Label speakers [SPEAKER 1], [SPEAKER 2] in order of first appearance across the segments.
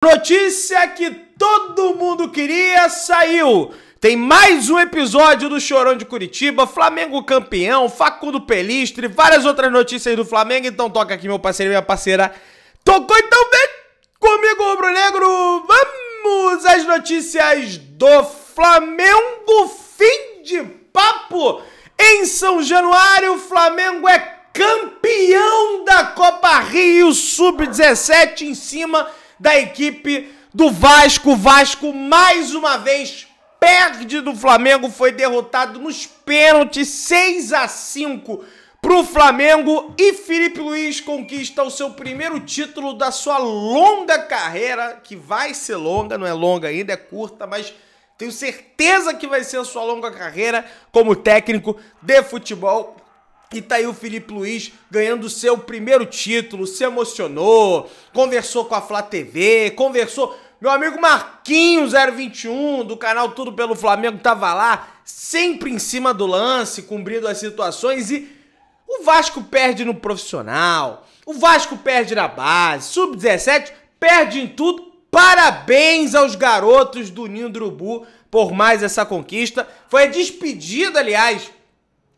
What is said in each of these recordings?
[SPEAKER 1] Notícia que todo mundo queria saiu. Tem mais um episódio do Chorão de Curitiba, Flamengo campeão, Facundo Pelistre, várias outras notícias do Flamengo. Então toca aqui meu parceiro e minha parceira. Tocou então bem comigo, rubro-negro. Vamos às notícias do Flamengo. Fim de papo. Em São Januário, o Flamengo é campeão da Copa Rio Sub-17 em cima da equipe do Vasco. O Vasco mais uma vez perde do Flamengo, foi derrotado nos pênaltis 6-5 pro Flamengo, e Filipe Luiz conquista o seu primeiro título da sua longa carreira, que vai ser longa, não é longa ainda, é curta, mas tenho certeza que vai ser a sua longa carreira como técnico de futebol. E tá aí o Filipe Luiz ganhando o seu primeiro título, se emocionou, conversou com a Flá TV, conversou... Meu amigo Marquinhos 021, do canal Tudo Pelo Flamengo, tava lá, sempre em cima do lance, cumprindo as situações. E o Vasco perde no profissional, o Vasco perde na base, Sub-17, perde em tudo. Parabéns aos garotos do Ninho do Urubu por mais essa conquista. Foi a despedida, aliás,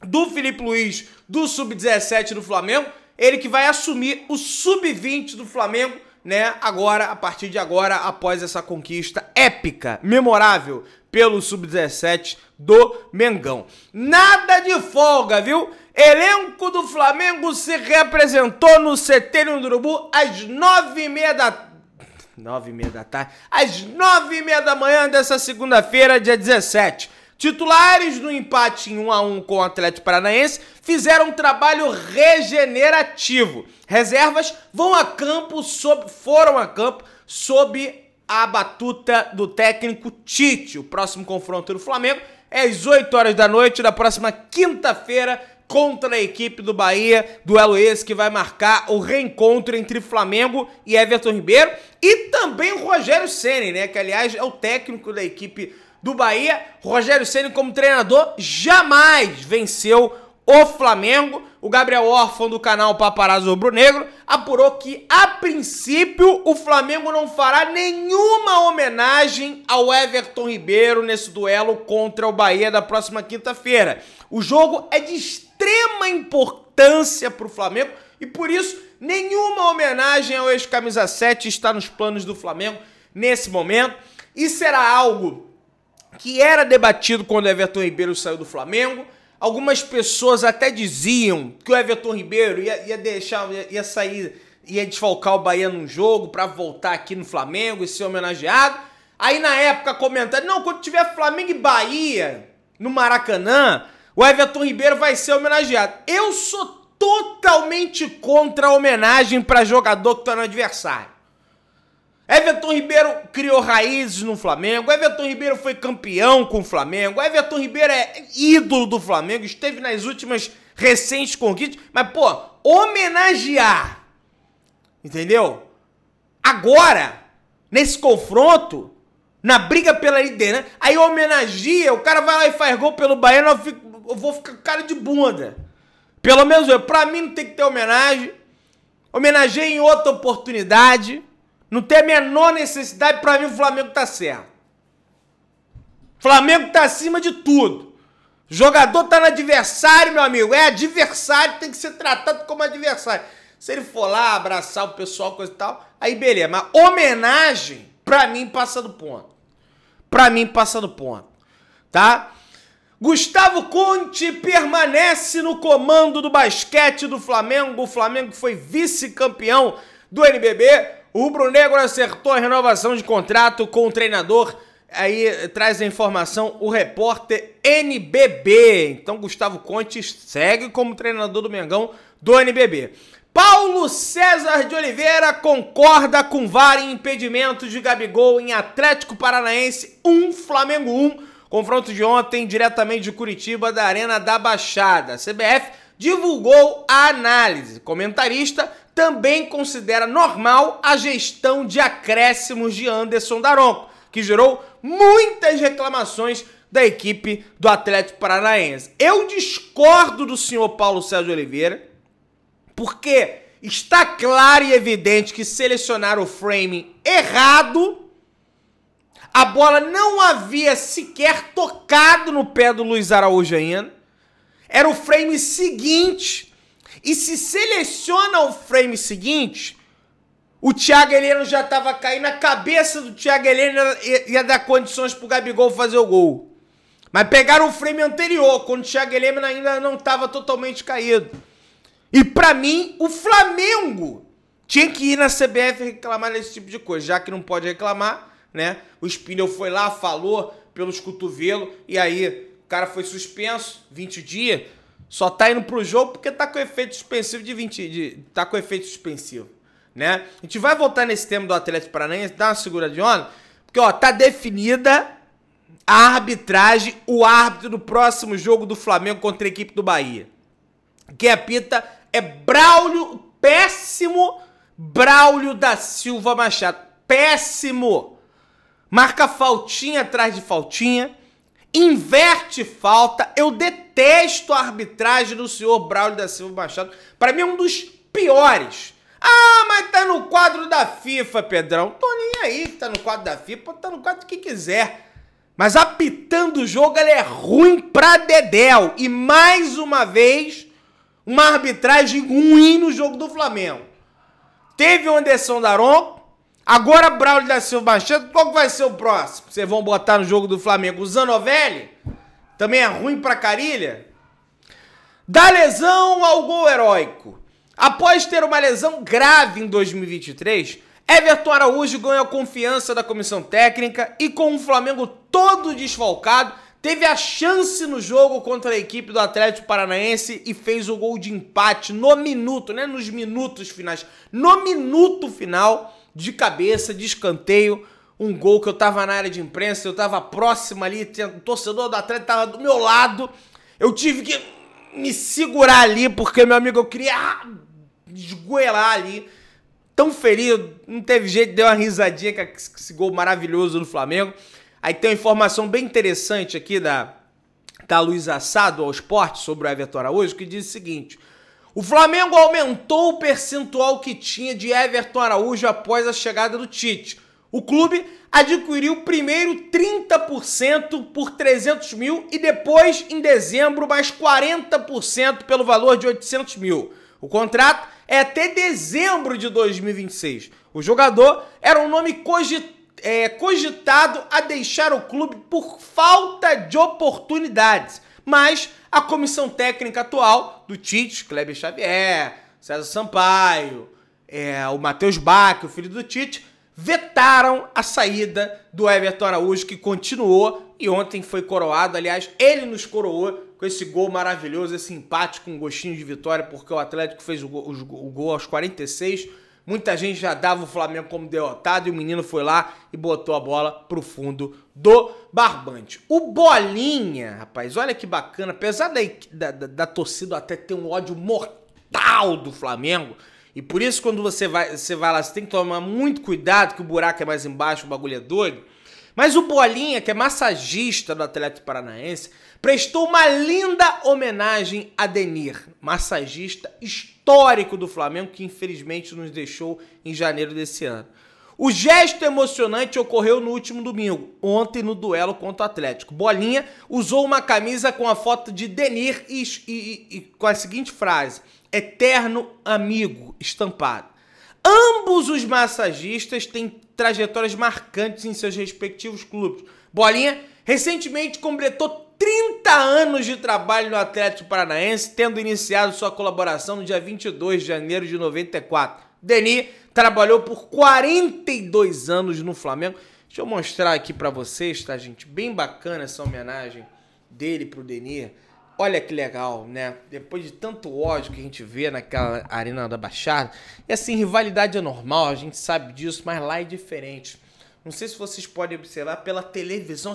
[SPEAKER 1] do Filipe Luiz do Sub-17 do Flamengo. Ele que vai assumir o Sub-20 do Flamengo, né, agora, a partir de agora, após essa conquista épica, memorável, pelo Sub-17 do Mengão. Nada de folga, viu? Elenco do Flamengo se representou no CT Ninho do Urubu às 9h30 da tarde, às 9h30 da manhã dessa segunda-feira, dia 17. Titulares do empate em 1-1 com o Atlético Paranaense fizeram um trabalho regenerativo. Reservas foram a campo sob a batuta do técnico Tite. O próximo confronto do Flamengo é às 8 horas da noite da próxima quinta-feira contra a equipe do Bahia. Duelo esse que vai marcar o reencontro entre Flamengo e Everton Ribeiro. E também o Rogério Ceni, né, que aliás é o técnico da equipe do Bahia. Rogério Ceni, como treinador, jamais venceu o Flamengo. O Gabriel Órfão, do canal Paparazzo Rubro-Negro, apurou que, a princípio, o Flamengo não fará nenhuma homenagem ao Everton Ribeiro nesse duelo contra o Bahia da próxima quinta-feira. O jogo é de extrema importância para o Flamengo e, por isso, nenhuma homenagem ao ex-camisa 7 está nos planos do Flamengo nesse momento. E será algo que era debatido quando o Everton Ribeiro saiu do Flamengo. Algumas pessoas até diziam que o Everton Ribeiro ia desfalcar o Bahia num jogo para voltar aqui no Flamengo e ser homenageado. Aí na época comentaram, não, quando tiver Flamengo e Bahia no Maracanã, o Everton Ribeiro vai ser homenageado. Eu sou totalmente contra a homenagem para jogador que está no adversário. Everton Ribeiro criou raízes no Flamengo, Everton Ribeiro foi campeão com o Flamengo, Everton Ribeiro é ídolo do Flamengo, esteve nas últimas recentes conquistas, mas, pô, homenagear, entendeu? Agora, nesse confronto, na briga pela liderança, aí homenageia, o cara vai lá e faz gol pelo Bahia, eu vou ficar com cara de bunda. Pelo menos pra mim não tem que ter homenagem, homenageei em outra oportunidade. Não tem a menor necessidade, pra mim o Flamengo tá certo. O Flamengo tá acima de tudo. O jogador tá no adversário, meu amigo. É adversário, tem que ser tratado como adversário. Se ele for lá abraçar o pessoal, coisa e tal, aí beleza. Mas homenagem, pra mim, passa do ponto. Pra mim, passa do ponto. Tá? Gustavo Conte permanece no comando do basquete do Flamengo. O Flamengo foi vice-campeão do NBB. O rubro-negro acertou a renovação de contrato com o treinador. Aí traz a informação o repórter NBB. Então Gustavo Conte segue como treinador do Mengão do NBB. Paulo César de Oliveira concorda com VAR em impedimento de Gabigol em Atlético Paranaense 1, Flamengo 1. Confronto de ontem diretamente de Curitiba, da Arena da Baixada. A CBF divulgou a análise. Comentarista também considera normal a gestão de acréscimos de Anderson Daronco, que gerou muitas reclamações da equipe do Atlético Paranaense. Eu discordo do senhor Paulo César de Oliveira, porque está claro e evidente que selecionaram o frame errado. A bola não havia sequer tocado no pé do Luiz Araújo ainda. Era o frame seguinte. E se seleciona o frame seguinte, o Thiago Heleno já estava caindo. A cabeça do Thiago Heleno ia dar condições pro Gabigol fazer o gol. Mas pegaram o frame anterior, quando o Thiago Heleno ainda não estava totalmente caído. E pra mim, o Flamengo tinha que ir na CBF reclamar desse tipo de coisa. Já que não pode reclamar, né? O Spindle foi lá, falou pelos cotovelos, e aí o cara foi suspenso, 20 dias, só tá indo pro jogo porque tá com efeito suspensivo tá com efeito suspensivo, né? A gente vai voltar nesse tema do Atlético Paranaense, dá uma segura de onda, porque, ó, tá definida a arbitragem, o árbitro do próximo jogo do Flamengo contra a equipe do Bahia. Quem apita é Braulio, péssimo Braulio da Silva Machado, péssimo. Marca faltinha atrás de faltinha, inverte falta. Eu detesto a arbitragem do senhor Braulio da Silva Machado. Para mim é um dos piores. Ah, mas tá no quadro da FIFA, Pedrão. Tô nem aí que tá no quadro da FIFA, pode tá no quadro do que quiser. Mas apitando o jogo, ele é ruim pra dedéu. E mais uma vez, uma arbitragem ruim no jogo do Flamengo. Teve o Anderson Daronco. Agora Braulio da Silva Machado, qual que vai ser o próximo? Vocês vão botar no jogo do Flamengo o Zanovelli? Também é ruim pra carilha? Da lesão ao gol heróico. Após ter uma lesão grave em 2023, Everton Araújo ganhou a confiança da comissão técnica e com o Flamengo todo desfalcado, teve a chance no jogo contra a equipe do Atlético Paranaense e fez o gol de empate no minuto, né? Nos minutos finais. No minuto final, de cabeça, de escanteio, um gol que eu tava na área de imprensa, eu tava próximo ali, o torcedor do Atlético tava do meu lado, eu tive que me segurar ali, porque, meu amigo, eu queria esgoelar ali, tão ferido, não teve jeito, deu uma risadinha com esse gol maravilhoso do Flamengo. Aí tem uma informação bem interessante aqui da Luiz Assado ao Esporte sobre o Everton Araújo, que diz o seguinte: o Flamengo aumentou o percentual que tinha de Everton Araújo após a chegada do Tite. O clube adquiriu primeiro 30% por 300 mil e depois, em dezembro, mais 40% pelo valor de 800 mil. O contrato é até dezembro de 2026. O jogador era um nome cogitado a deixar o clube por falta de oportunidades, mas a comissão técnica atual do Tite, Kleber Xavier, César Sampaio, o Matheus Bach, o filho do Tite, vetaram a saída do Everton Araújo, que continuou e ontem foi coroado. Aliás, ele nos coroou com esse gol maravilhoso, esse empate com um gostinho de vitória, porque o Atlético fez o gol aos 46. Muita gente já dava o Flamengo como derrotado e o menino foi lá e botou a bola pro fundo do barbante. O Bolinha, rapaz, olha que bacana. Apesar da torcida até ter um ódio mortal do Flamengo, e por isso quando você vai lá, você tem que tomar muito cuidado, que o buraco é mais embaixo, o bagulho é doido. Mas o Bolinha, que é massagista do Atlético Paranaense, prestou uma linda homenagem a Denir, massagista histórico do Flamengo, que infelizmente nos deixou em janeiro desse ano. O gesto emocionante ocorreu no último domingo, ontem no duelo contra o Atlético. Bolinha usou uma camisa com a foto de Denir e com a seguinte frase: eterno amigo, estampado. Ambos os massagistas têm trajetórias marcantes em seus respectivos clubes. Bolinha recentemente completou 30 anos de trabalho no Atlético Paranaense, tendo iniciado sua colaboração no dia 22 de janeiro de 94. Denir trabalhou por 42 anos no Flamengo. Deixa eu mostrar aqui pra vocês, tá, gente? Bem bacana essa homenagem dele pro Denir. Olha que legal, né? Depois de tanto ódio que a gente vê naquela Arena da Baixada. E assim, rivalidade é normal, a gente sabe disso, mas lá é diferente. Não sei se vocês podem observar pela televisão.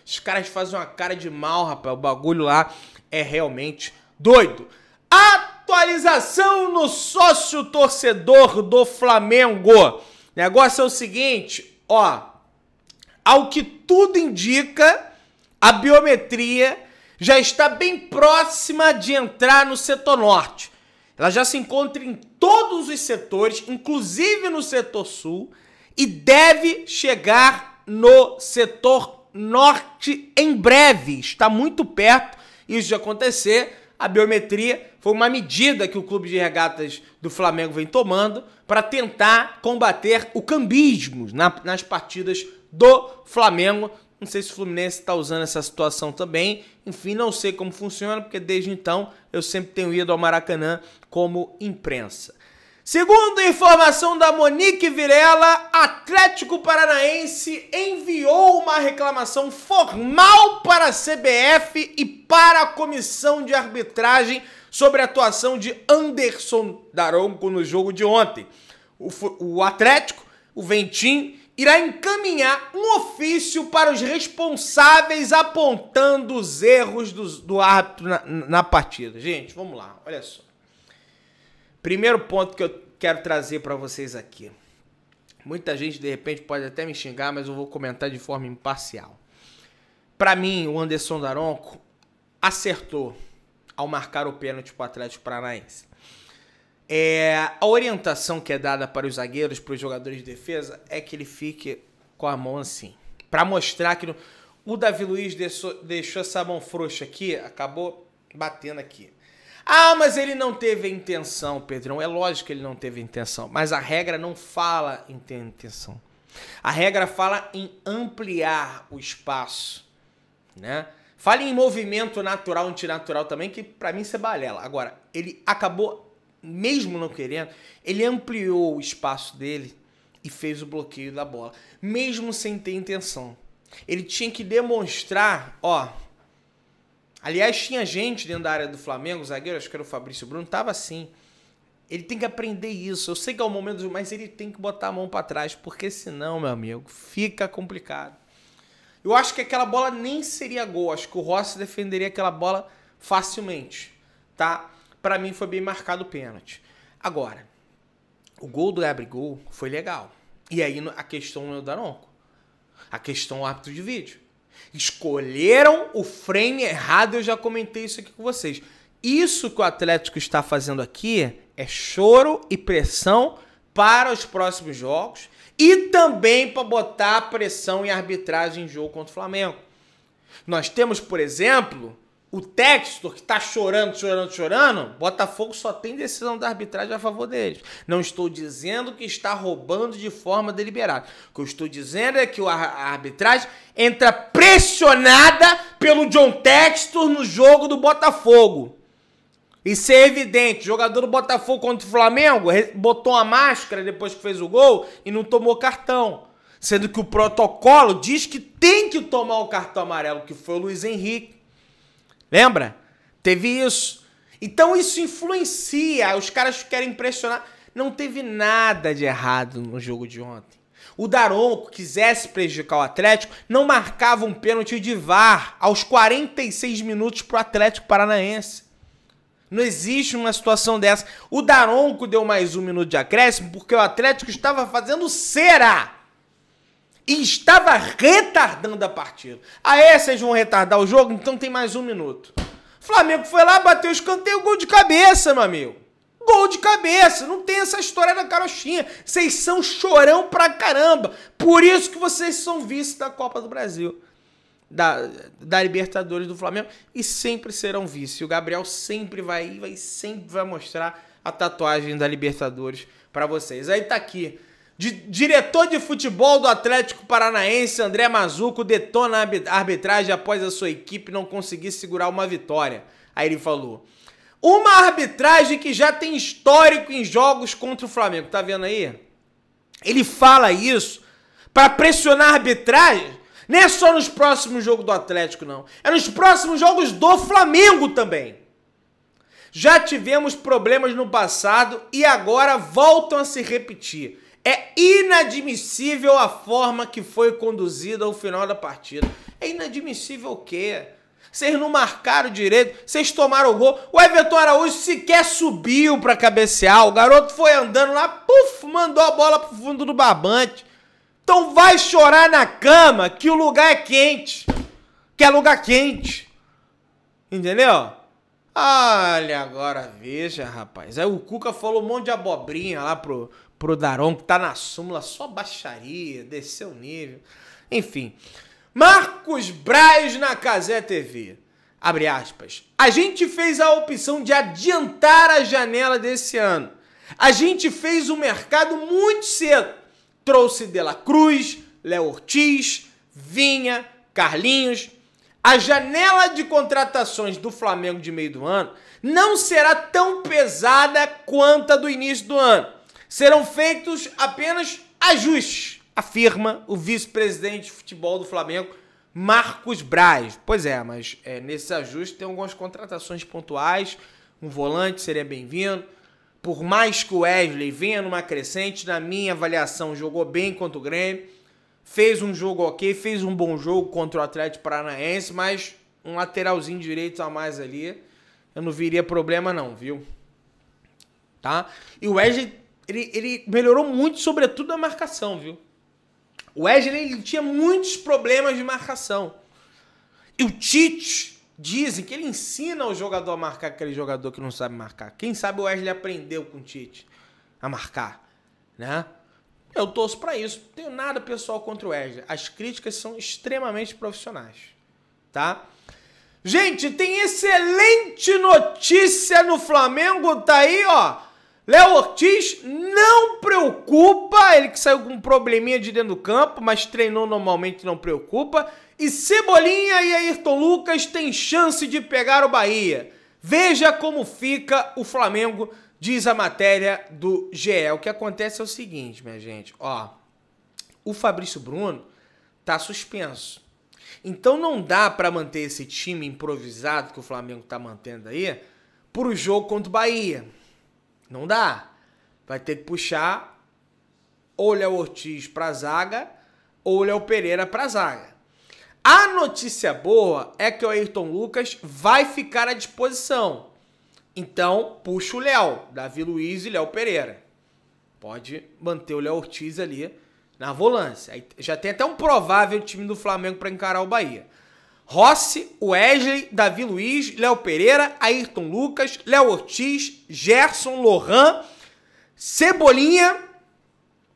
[SPEAKER 1] Os caras fazem uma cara de mal, rapaz. O bagulho lá é realmente doido. Atualização no sócio torcedor do Flamengo. O negócio é o seguinte, ó. Ao que tudo indica, a biometria já está bem próxima de entrar no setor norte. Ela já se encontra em todos os setores, inclusive no setor sul, e deve chegar no setor norte em breve. Está muito perto isso de acontecer. A biometria foi uma medida que o Clube de Regatas do Flamengo vem tomando para tentar combater o cambismo nas partidas do Flamengo. Não sei se o Fluminense está usando essa situação também. Enfim, não sei como funciona, porque desde então eu sempre tenho ido ao Maracanã como imprensa. Segundo a informação da Monique Virela, Atlético Paranaense enviou uma reclamação formal para a CBF e para a comissão de arbitragem sobre a atuação de Anderson Daronco no jogo de ontem. O Atlético, o Ventinho, irá encaminhar um ofício para os responsáveis apontando os erros do árbitro na partida. Gente, vamos lá, olha só. Primeiro ponto que eu quero trazer para vocês aqui. Muita gente, de repente, pode até me xingar, mas eu vou comentar de forma imparcial. Para mim, o Anderson Daronco acertou ao marcar o pênalti para o Atlético Paranaense. A orientação que é dada para os zagueiros, para os jogadores de defesa, é que ele fique com a mão assim. Para mostrar que o Davi Luiz deixou essa mão frouxa aqui, acabou batendo aqui. Ah, mas ele não teve intenção, Pedrão. É lógico que ele não teve intenção, mas a regra não fala em ter intenção. A regra fala em ampliar o espaço, né? Fala em movimento natural, antinatural também, que pra mim isso é balela. Agora, ele acabou, mesmo não querendo, ele ampliou o espaço dele e fez o bloqueio da bola, mesmo sem ter intenção. Ele tinha que demonstrar, ó. Aliás, tinha gente dentro da área do Flamengo, o zagueiro, acho que era o Fabrício Bruno, tava assim. Ele tem que aprender isso. Eu sei que é o momento, mas ele tem que botar a mão pra trás, porque senão, meu amigo, fica complicado. Eu acho que aquela bola nem seria gol. Acho que o Rossi defenderia aquela bola facilmente, tá? Pra mim foi bem marcado o pênalti. Agora, o gol do Gabigol foi legal. E aí a questão não é o Daronco. A questão é o árbitro de vídeo. Escolheram o frame errado, eu já comentei isso aqui com vocês. Isso que o Atlético está fazendo aqui é choro e pressão para os próximos jogos e também para botar pressão e arbitragem em jogo contra o Flamengo. Nós temos, por exemplo, o Textor que está chorando. Botafogo só tem decisão da arbitragem a favor deles. Não estou dizendo que está roubando de forma deliberada. O que eu estou dizendo é que a arbitragem entra pressionada pelo John Textor no jogo do Botafogo. Isso é evidente. O jogador do Botafogo contra o Flamengo botou a máscara depois que fez o gol e não tomou cartão. Sendo que o protocolo diz que tem que tomar o cartão amarelo, que foi o Luiz Henrique. Lembra? Teve isso. Então isso influencia. Os caras querem impressionar. Não teve nada de errado no jogo de ontem. O Daronco, quisesse prejudicar o Atlético, não marcava um pênalti de VAR aos 46 minutos para o Atlético Paranaense. Não existe uma situação dessa. O Daronco deu mais 1 minuto de acréscimo porque o Atlético estava fazendo cera. E estava retardando a partida. Aí vocês vão retardar o jogo? Então tem mais 1 minuto. O Flamengo foi lá, bateu o escanteio, gol de cabeça, meu amigo. Gol de cabeça. Não tem essa história da carochinha. Vocês são chorão pra caramba. Por isso que vocês são vice da Copa do Brasil. Da Libertadores do Flamengo. E sempre serão vice. O Gabriel sempre vai mostrar a tatuagem da Libertadores pra vocês. Aí tá aqui. Diretor de futebol do Atlético Paranaense, André Mazuco, detona a arbitragem após a sua equipe não conseguir segurar uma vitória. Aí ele falou: uma arbitragem que já tem histórico em jogos contra o Flamengo. Tá vendo aí? Ele fala isso para pressionar a arbitragem. Não é só nos próximos jogos do Atlético, não. É nos próximos jogos do Flamengo também. Já tivemos problemas no passado e agora voltam a se repetir. É inadmissível a forma que foi conduzida ao final da partida. É inadmissível o quê? Vocês não marcaram direito, vocês tomaram o gol. O Everton Araújo sequer subiu para cabecear. O garoto foi andando lá, puf, mandou a bola pro fundo do barbante. Então vai chorar na cama que o lugar é quente. Que é lugar quente. Entendeu? Olha, agora veja, rapaz. Aí o Cuca falou um monte de abobrinha lá pro Daron, que tá na súmula, só baixaria, desceu o nível. Enfim. Marcos Braz na Cazé TV. Abre aspas. A gente fez a opção de adiantar a janela desse ano. A gente fez o mercado muito cedo. Trouxe De La Cruz, Léo Ortiz, Vinha, Carlinhos. A janela de contratações do Flamengo de meio do ano não será tão pesada quanto a do início do ano. Serão feitos apenas ajustes, afirma o vice-presidente de futebol do Flamengo, Marcos Braz. Pois é, mas nesses ajustes tem algumas contratações pontuais. Um volante seria bem-vindo. Por mais que o Wesley venha numa crescente, na minha avaliação jogou bem contra o Grêmio. Fez um jogo ok, fez um bom jogo contra o Atlético Paranaense, mas um lateralzinho direito a mais ali, eu não viria problema não, viu? Tá? E o Wesley, ele melhorou muito, sobretudo na marcação, viu? O Wesley, ele tinha muitos problemas de marcação. E o Tite, dizem que ele ensina o jogador a marcar aquele jogador que não sabe marcar. Quem sabe o Wesley aprendeu com o Tite a marcar, né? Eu torço pra isso. Não tenho nada pessoal contra o Wesley. As críticas são extremamente profissionais, tá? Gente, tem excelente notícia no Flamengo. Tá aí, ó. Léo Ortiz não preocupa. Ele que saiu com um probleminha de dentro do campo, mas treinou normalmente, não preocupa. E Cebolinha e Ayrton Lucas têm chance de pegar o Bahia. Veja como fica o Flamengo, diz a matéria do GE. O que acontece é o seguinte, minha gente. Ó, o Fabrício Bruno tá suspenso. Então não dá para manter esse time improvisado que o Flamengo tá mantendo aí pro jogo contra o Bahia. Não dá. Vai ter que puxar ou o Léo Ortiz pra zaga ou o Léo Pereira pra zaga. A notícia boa é que o Ayrton Lucas vai ficar à disposição. Então, puxa o Léo, Davi Luiz e Léo Pereira. Pode manter o Léo Ortiz ali na volância. Aí já tem até um provável time do Flamengo para encarar o Bahia. Rossi, Wesley, Davi Luiz, Léo Pereira, Ayrton Lucas, Léo Ortiz, Gerson, Lohan, Cebolinha.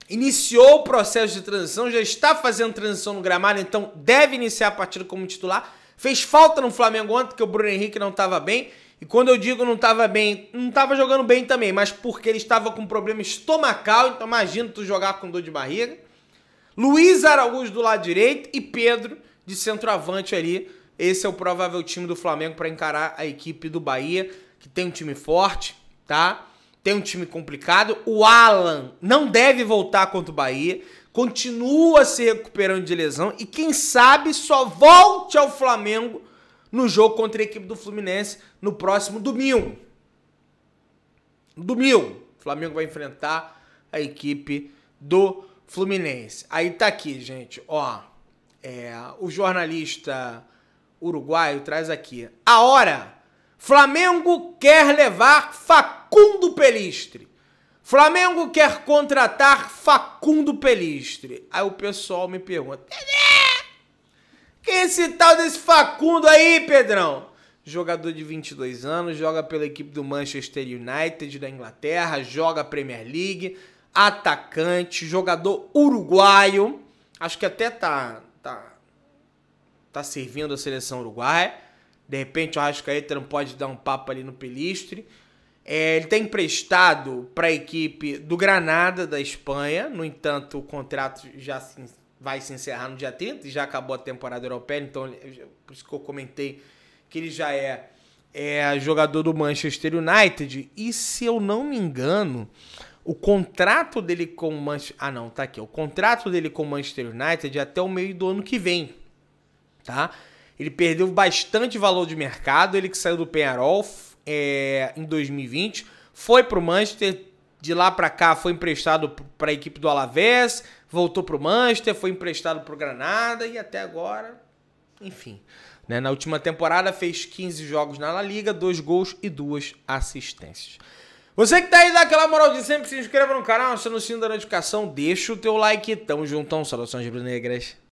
[SPEAKER 1] Iniciou o processo de transição, já está fazendo transição no gramado, então deve iniciar a partida como titular. Fez falta no Flamengo ontem, porque o Bruno Henrique não estava bem. E quando eu digo não estava bem, não estava jogando bem também, mas porque ele estava com problema estomacal, então imagina tu jogar com dor de barriga. Luiz Araújo do lado direito e Pedro de centroavante ali. Esse é o provável time do Flamengo para encarar a equipe do Bahia, que tem um time forte, tá? Tem um time complicado. O Alan não deve voltar contra o Bahia, continua se recuperando de lesão e quem sabe só volte ao Flamengo no jogo contra a equipe do Fluminense no próximo domingo. Domingo, o Flamengo vai enfrentar a equipe do Fluminense. Aí tá aqui, gente, ó. O jornalista uruguaio traz aqui. A hora. Flamengo quer levar Facundo Pelistri. Flamengo quer contratar Facundo Pelistri. Aí o pessoal me pergunta: quem é esse tal desse Facundo aí, Pedrão? Jogador de 22 anos, joga pela equipe do Manchester United da Inglaterra, joga a Premier League, atacante, jogador uruguaio. Acho que até tá servindo a seleção uruguaia. De repente o Arrascaeta não pode dar um papo ali no Pelistri. Ele está emprestado para a equipe do Granada da Espanha. No entanto, o contrato já vai se encerrar no dia 30 e já acabou a temporada europeia. Então, por isso que eu comentei que ele já é jogador do Manchester United. E se eu não me engano, o contrato dele com o Manchester... Ah, não, tá aqui. O contrato dele com o Manchester United é até o meio do ano que vem, tá? Ele perdeu bastante valor de mercado. Ele que saiu do Peñarol em 2020, foi pro Manchester, de lá para cá foi emprestado para a equipe do Alavés, voltou pro Manchester, foi emprestado pro Granada e até agora, enfim, né? Na última temporada fez 15 jogos na La Liga, 2 gols e 2 assistências. Você que tá aí, dá aquela moral de sempre, se inscreva no canal, aciona o sininho da notificação, deixa o teu like, tamo juntão, saudações rubro-negras.